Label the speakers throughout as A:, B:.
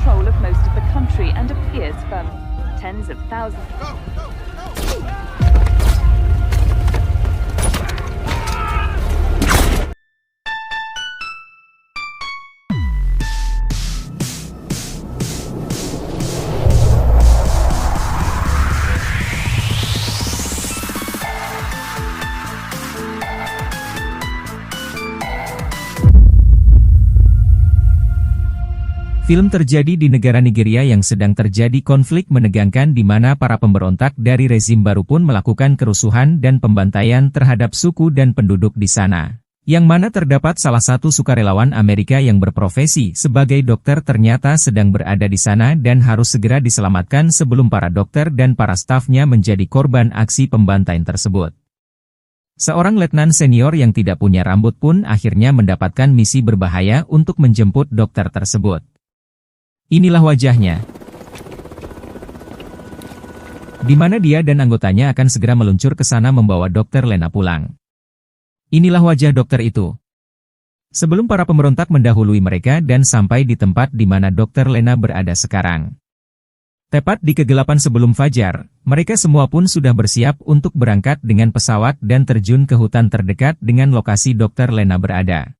A: control of most of the country and appears firm. Tens of thousands.
B: Film terjadi di negara Nigeria yang sedang terjadi konflik menegangkan di mana para pemberontak dari rezim baru pun melakukan kerusuhan dan pembantaian terhadap suku dan penduduk di sana. Yang mana terdapat salah satu sukarelawan Amerika yang berprofesi sebagai dokter ternyata sedang berada di sana dan harus segera diselamatkan sebelum para dokter dan para stafnya menjadi korban aksi pembantaian tersebut. Seorang letnan senior yang tidak punya rambut pun akhirnya mendapatkan misi berbahaya untuk menjemput dokter tersebut. Inilah wajahnya, di mana dia dan anggotanya akan segera meluncur ke sana membawa Dr. Lena pulang. Inilah wajah dokter itu. Sebelum para pemberontak mendahului mereka dan sampai di tempat di mana Dr. Lena berada sekarang. Tepat di kegelapan sebelum fajar, mereka semua pun sudah bersiap untuk berangkat dengan pesawat dan terjun ke hutan terdekat dengan lokasi Dr. Lena berada.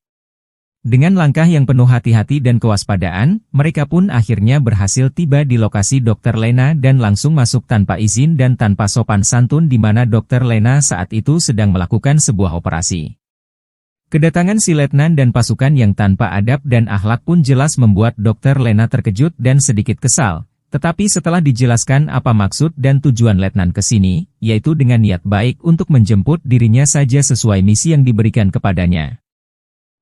B: Dengan langkah yang penuh hati-hati dan kewaspadaan, mereka pun akhirnya berhasil tiba di lokasi Dr. Lena dan langsung masuk tanpa izin dan tanpa sopan santun di mana Dr. Lena saat itu sedang melakukan sebuah operasi. Kedatangan si letnan dan pasukan yang tanpa adab dan akhlak pun jelas membuat Dr. Lena terkejut dan sedikit kesal. Tetapi setelah dijelaskan apa maksud dan tujuan letnan ke sini, yaitu dengan niat baik untuk menjemput dirinya saja sesuai misi yang diberikan kepadanya.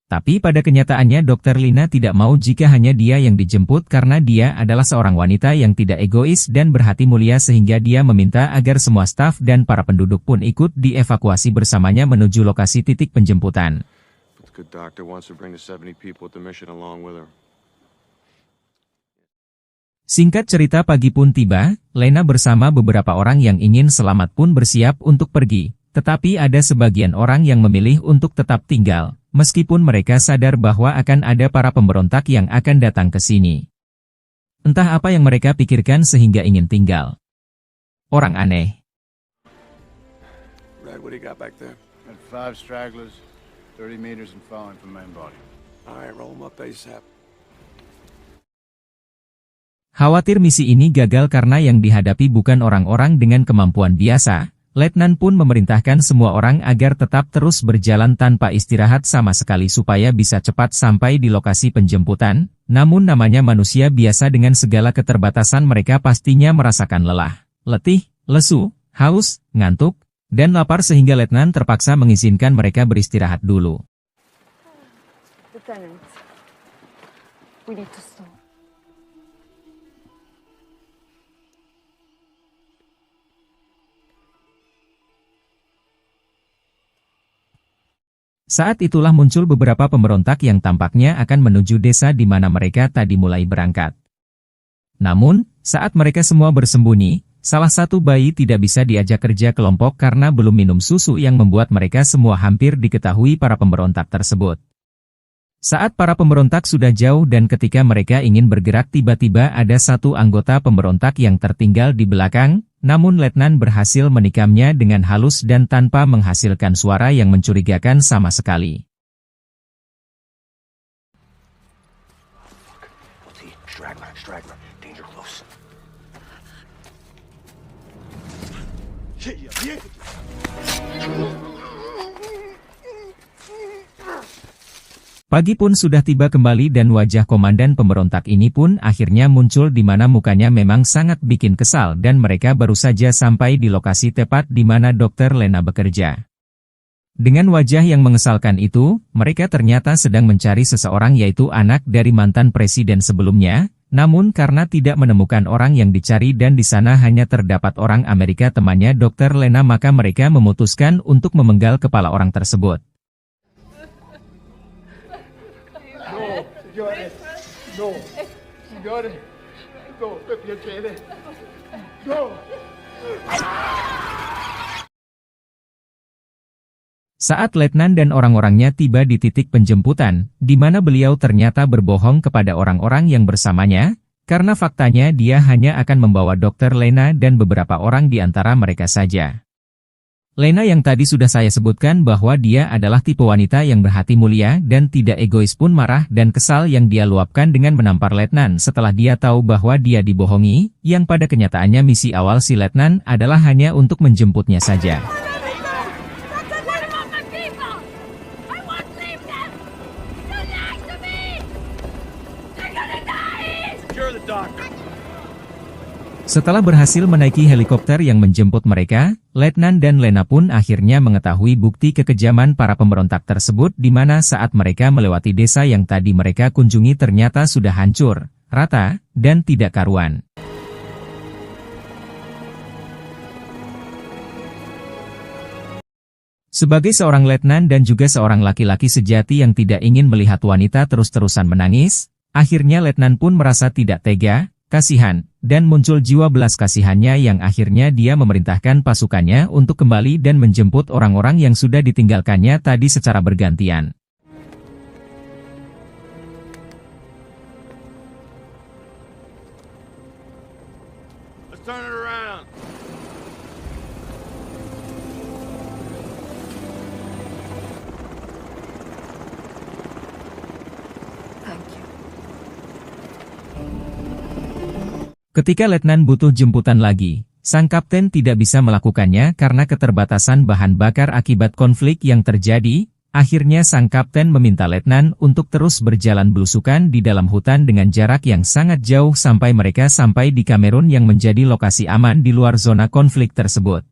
B: Tapi pada kenyataannya Dr. Lena tidak mau jika hanya dia yang dijemput karena dia adalah seorang wanita yang tidak egois dan berhati mulia sehingga dia meminta agar semua staf dan para penduduk pun ikut dievakuasi bersamanya menuju lokasi titik penjemputan. Singkat cerita pagi pun tiba, Lena bersama beberapa orang yang ingin selamat pun bersiap untuk pergi. Tetapi ada sebagian orang yang memilih untuk tetap tinggal, meskipun mereka sadar bahwa akan ada para pemberontak yang akan datang ke sini. Entah apa yang mereka pikirkan sehingga ingin tinggal. Orang aneh.
C: Red, what do you got back there?
D: Got 5 stragglers, 30 meters and falling from main body.
C: All right, roll them up ASAP.
B: Khawatir misi ini gagal karena yang dihadapi bukan orang-orang dengan kemampuan biasa. Letnan pun memerintahkan semua orang agar tetap terus berjalan tanpa istirahat sama sekali supaya bisa cepat sampai di lokasi penjemputan, namun namanya manusia biasa dengan segala keterbatasan mereka pastinya merasakan lelah, letih, lesu, haus, ngantuk, dan lapar sehingga letnan terpaksa mengizinkan mereka beristirahat dulu.
A: Lieutenant, we need to stop.
B: Saat itulah muncul beberapa pemberontak yang tampaknya akan menuju desa di mana mereka tadi mulai berangkat. Namun, saat mereka semua bersembunyi, salah satu bayi tidak bisa diajak kerja kelompok karena belum minum susu yang membuat mereka semua hampir diketahui para pemberontak tersebut. Saat para pemberontak sudah jauh dan ketika mereka ingin bergerak tiba-tiba ada satu anggota pemberontak yang tertinggal di belakang, namun letnan berhasil menikamnya dengan halus dan tanpa menghasilkan suara yang mencurigakan sama sekali. Pagi pun sudah tiba kembali dan wajah komandan pemberontak ini pun akhirnya muncul di mana mukanya memang sangat bikin kesal dan mereka baru saja sampai di lokasi tepat di mana Dr. Lena bekerja. Dengan wajah yang mengesalkan itu, mereka ternyata sedang mencari seseorang yaitu anak dari mantan presiden sebelumnya, namun karena tidak menemukan orang yang dicari dan di sana hanya terdapat orang Amerika temannya Dr. Lena maka mereka memutuskan untuk memenggal kepala orang tersebut.
D: No, signore, no, per piacere, no.
B: Saat letnan dan orang-orangnya tiba di titik penjemputan, di mana beliau ternyata berbohong kepada orang-orang yang bersamanya, Karena faktanya dia hanya akan membawa Dr. Lena dan beberapa orang di antara mereka saja. Lena yang tadi sudah saya sebutkan bahwa dia adalah tipe wanita yang berhati mulia dan tidak egois pun marah dan kesal yang dia luapkan dengan menampar Letnan setelah dia tahu bahwa dia dibohongi, yang pada kenyataannya misi awal si Letnan adalah hanya untuk menjemputnya saja. Setelah berhasil menaiki helikopter yang menjemput mereka, Letnan dan Lena pun akhirnya mengetahui bukti kekejaman para pemberontak tersebut di mana saat mereka melewati desa yang tadi mereka kunjungi ternyata sudah hancur, rata, dan tidak karuan. Sebagai seorang letnan dan juga seorang laki-laki sejati yang tidak ingin melihat wanita terus-terusan menangis, akhirnya Letnan pun merasa tidak tega, kasihan, dan muncul jiwa belas kasihannya yang akhirnya dia memerintahkan pasukannya untuk kembali dan menjemput orang-orang yang sudah ditinggalkannya tadi secara bergantian.
C: Let's turn it around.
A: Thank you.
B: Ketika Letnan butuh jemputan lagi, sang kapten tidak bisa melakukannya karena keterbatasan bahan bakar akibat konflik yang terjadi. Akhirnya sang kapten meminta Letnan untuk terus berjalan belusukan di dalam hutan dengan jarak yang sangat jauh sampai mereka sampai di Kamerun yang menjadi lokasi aman di luar zona konflik tersebut.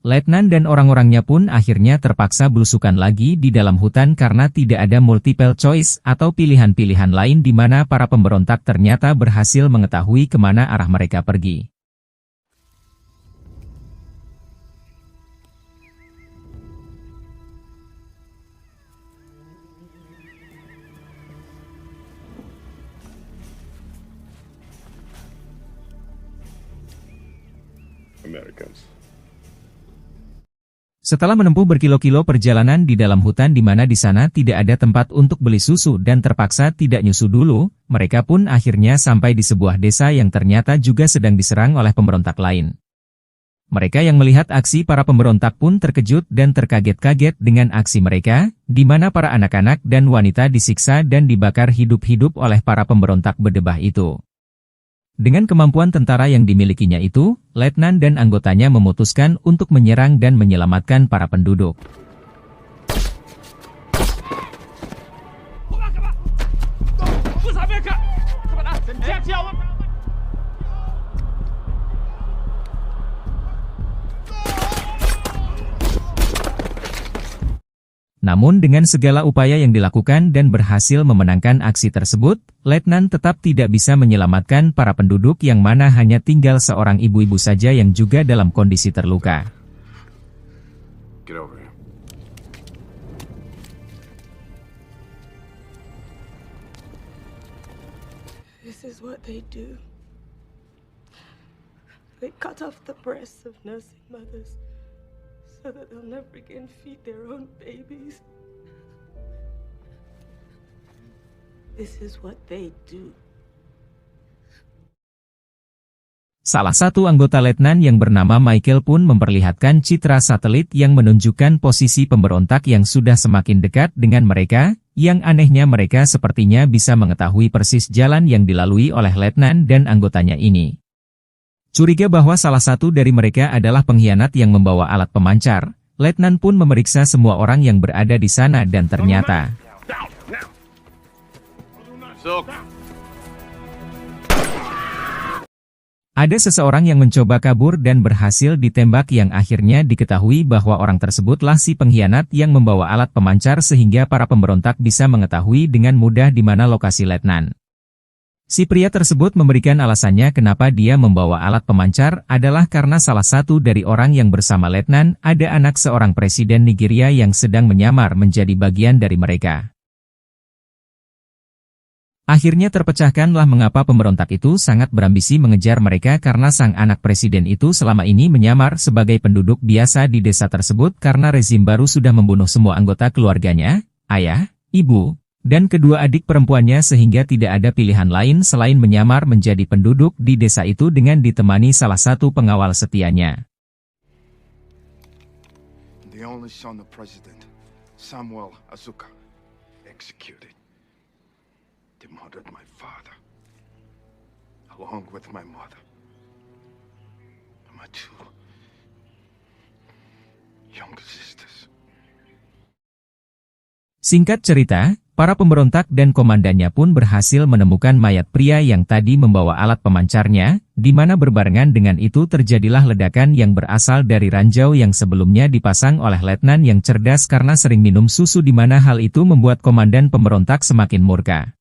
B: Letnan dan orang-orangnya pun akhirnya terpaksa belusukan lagi di dalam hutan karena tidak ada multiple choice atau pilihan-pilihan lain di mana para pemberontak ternyata berhasil mengetahui kemana arah mereka pergi.
C: Americans.
B: Setelah menempuh berkilo-kilo perjalanan di dalam hutan di mana di sana tidak ada tempat untuk beli susu dan terpaksa tidak nyusu dulu, mereka pun akhirnya sampai di sebuah desa yang ternyata juga sedang diserang oleh pemberontak lain. Mereka yang melihat aksi para pemberontak pun terkejut dan terkaget-kaget dengan aksi mereka, di mana para anak-anak dan wanita disiksa dan dibakar hidup-hidup oleh para pemberontak berdebah itu. Dengan kemampuan tentara yang dimilikinya itu, Letnan dan anggotanya memutuskan untuk menyerang dan menyelamatkan para penduduk. Namun dengan segala upaya yang dilakukan dan berhasil memenangkan aksi tersebut, Letnan tetap tidak bisa menyelamatkan para penduduk yang mana hanya tinggal seorang ibu-ibu saja yang juga dalam kondisi terluka.
C: Get over here.
E: This is what they do. They cut off the breasts of nursing mothers so that they'll never again feed their own babies. This is what they do.
B: Salah satu anggota Letnan yang bernama Michael pun memperlihatkan citra satelit yang menunjukkan posisi pemberontak yang sudah semakin dekat dengan mereka, yang anehnya mereka sepertinya bisa mengetahui persis jalan yang dilalui oleh Letnan dan anggotanya ini. Curiga bahwa salah satu dari mereka adalah pengkhianat yang membawa alat pemancar, Letnan pun memeriksa semua orang yang berada di sana dan ternyata ada seseorang yang mencoba kabur dan berhasil ditembak yang akhirnya diketahui bahwa orang tersebutlah si pengkhianat yang membawa alat pemancar sehingga para pemberontak bisa mengetahui dengan mudah di mana lokasi Letnan. Si pria tersebut memberikan alasannya kenapa dia membawa alat pemancar adalah karena salah satu dari orang yang bersama Letnan ada anak seorang presiden Nigeria yang sedang menyamar menjadi bagian dari mereka. Akhirnya terpecahkanlah mengapa pemberontak itu sangat berambisi mengejar mereka karena sang anak presiden itu selama ini menyamar sebagai penduduk biasa di desa tersebut karena rezim baru sudah membunuh semua anggota keluarganya, ayah, ibu, dan kedua adik perempuannya sehingga tidak ada pilihan lain selain menyamar menjadi penduduk di desa itu dengan ditemani salah satu pengawal setianya.
D: The only son of President Samuel Azuka executed. They murdered my father, along with my mother, and my two younger sisters.
B: Singkat cerita, para pemberontak dan komandannya pun berhasil menemukan mayat pria yang tadi membawa alat pemancarnya, di mana berbarengan dengan itu terjadilah ledakan yang berasal dari ranjau yang sebelumnya dipasang oleh letnan yang cerdas karena sering minum susu, di mana hal itu membuat komandan pemberontak semakin murka.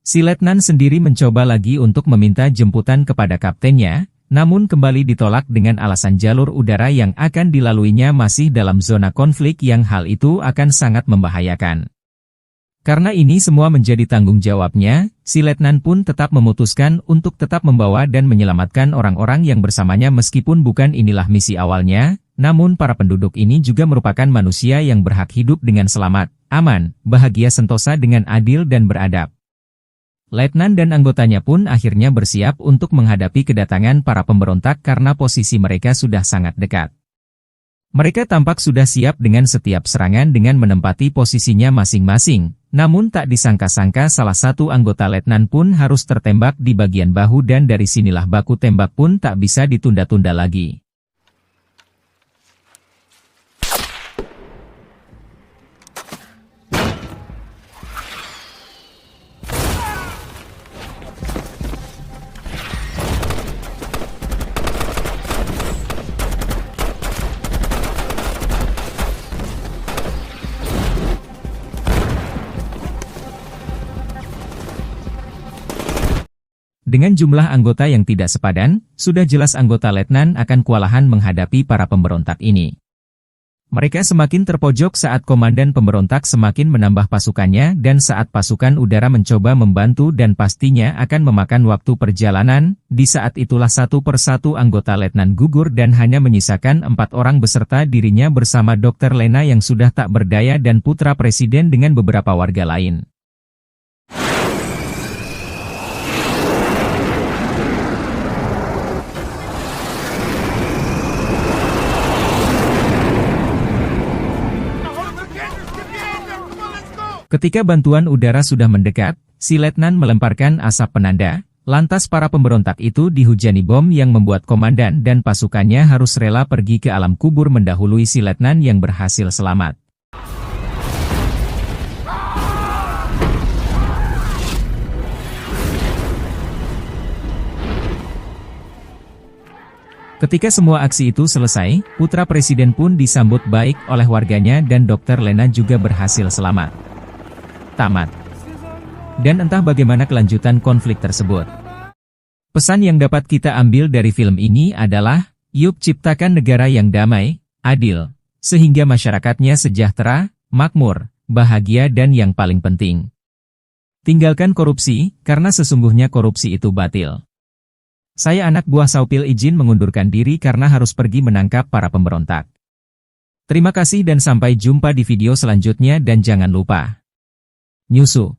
B: Si letnan sendiri mencoba lagi untuk meminta jemputan kepada kaptennya, namun kembali ditolak dengan alasan jalur udara yang akan dilaluinya masih dalam zona konflik yang hal itu akan sangat membahayakan. Karena ini semua menjadi tanggung jawabnya, si letnan pun tetap memutuskan untuk tetap membawa dan menyelamatkan orang-orang yang bersamanya meskipun bukan inilah misi awalnya, namun para penduduk ini juga merupakan manusia yang berhak hidup dengan selamat, aman, bahagia, sentosa dengan adil dan beradab. Letnan dan anggotanya pun akhirnya bersiap untuk menghadapi kedatangan para pemberontak karena posisi mereka sudah sangat dekat. Mereka tampak sudah siap dengan setiap serangan dengan menempati posisinya masing-masing, namun tak disangka-sangka salah satu anggota letnan pun harus tertembak di bagian bahu dan dari sinilah baku tembak pun tak bisa ditunda-tunda lagi. Dengan jumlah anggota yang tidak sepadan, sudah jelas anggota letnan akan kewalahan menghadapi para pemberontak ini. Mereka semakin terpojok saat komandan pemberontak semakin menambah pasukannya dan saat pasukan udara mencoba membantu dan pastinya akan memakan waktu perjalanan, di saat itulah satu persatu anggota letnan gugur dan hanya menyisakan 4 orang beserta dirinya bersama Dr. Lena yang sudah tak berdaya dan putra presiden dengan beberapa warga lain. Ketika bantuan udara sudah mendekat, si letnan melemparkan asap penanda, lantas para pemberontak itu dihujani bom yang membuat komandan dan pasukannya harus rela pergi ke alam kubur mendahului si letnan yang berhasil selamat. Ketika semua aksi itu selesai, putra presiden pun disambut baik oleh warganya dan Dr. Lena juga berhasil selamat. Tamat. Dan entah bagaimana kelanjutan konflik tersebut. Pesan yang dapat kita ambil dari film ini adalah, yuk ciptakan negara yang damai, adil, sehingga masyarakatnya sejahtera, makmur, bahagia dan yang paling penting, tinggalkan korupsi, karena sesungguhnya korupsi itu batil. Saya anak buah Saupil izin mengundurkan diri karena harus pergi menangkap para pemberontak. Terima kasih dan sampai jumpa di video selanjutnya dan jangan lupa nyusu.